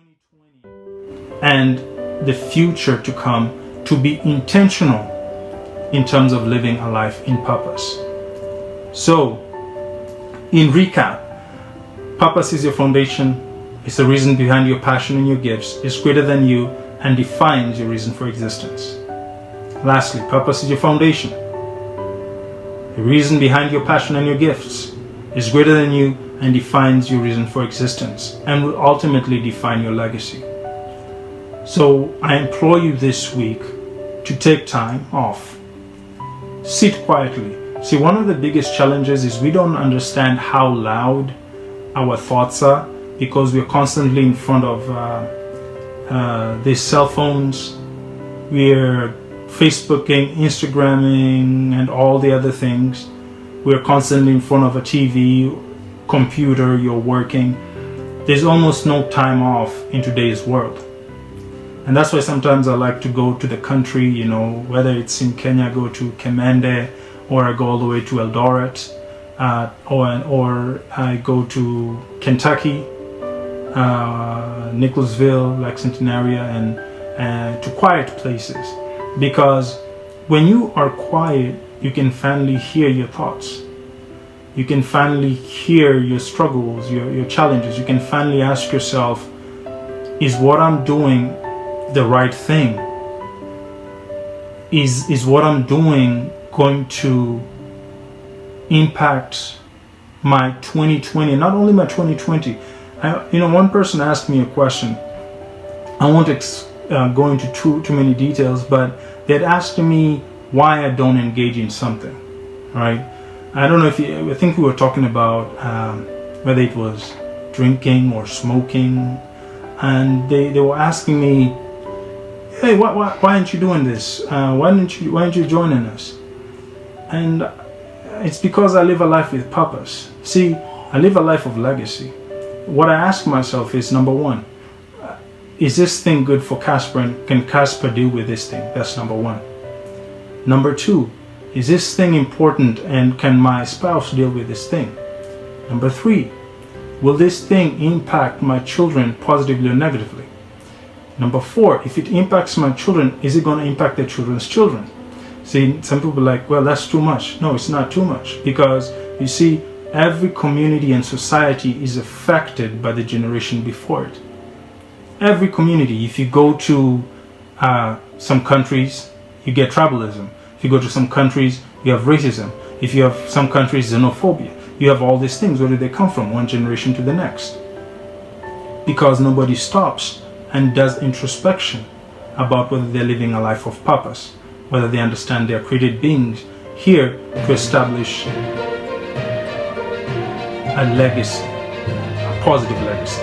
2020 and the future to come to be intentional in terms of living a life in purpose. So, in recap, purpose is your foundation. It's the reason behind your passion and your gifts. It's greater than you and defines your reason for existence. Lastly, purpose is your foundation. The reason behind your passion and your gifts is greater than you and defines your reason for existence and will ultimately define your legacy. So I implore you this week to take time off. Sit quietly. See, one of the biggest challenges is we don't understand how loud our thoughts are because we're constantly in front of these cell phones. We're Facebooking, Instagramming, and all the other things. We're constantly in front of a TV, computer, you're working. There's almost no time off in today's world. And that's why sometimes I like to go to the country, whether it's in Kenya, I go to Kemende, or I go all the way to Eldoret, or I go to Kentucky, Nicholsville, Lexington area, and to quiet places. Because when you are quiet, you can finally hear your thoughts. You can finally hear your struggles, your challenges. You can finally ask yourself, is what I'm doing the right thing? Is what I'm doing going to impact my 2020? Not only my 2020. One person asked me a question. I won't go into too many details, but they'd asked me why I don't engage in something, right? I don't know I think we were talking about whether it was drinking or smoking, and they were asking me, hey, why aren't you doing this? Why aren't you joining us? And it's because I live a life with purpose. See, I live a life of legacy. What I ask myself is, number one, is this thing good for Casper, and can Casper deal with this thing? That's number one. Number two, is this thing important and can my spouse deal with this thing? Number three, will this thing impact my children positively or negatively? Number four, if it impacts my children, is it going to impact their children's children? See, some people are like, well, that's too much. No, it's not too much, because you see, every community and society is affected by the generation before it. Every community, if you go to some countries, you get tribalism. If you go to some countries, you have racism. If you have some countries, xenophobia. You have all these things. Where do they come from? One generation to the next. Because nobody stops and does introspection about whether they're living a life of purpose, whether they understand they're created beings here to establish a legacy, a positive legacy.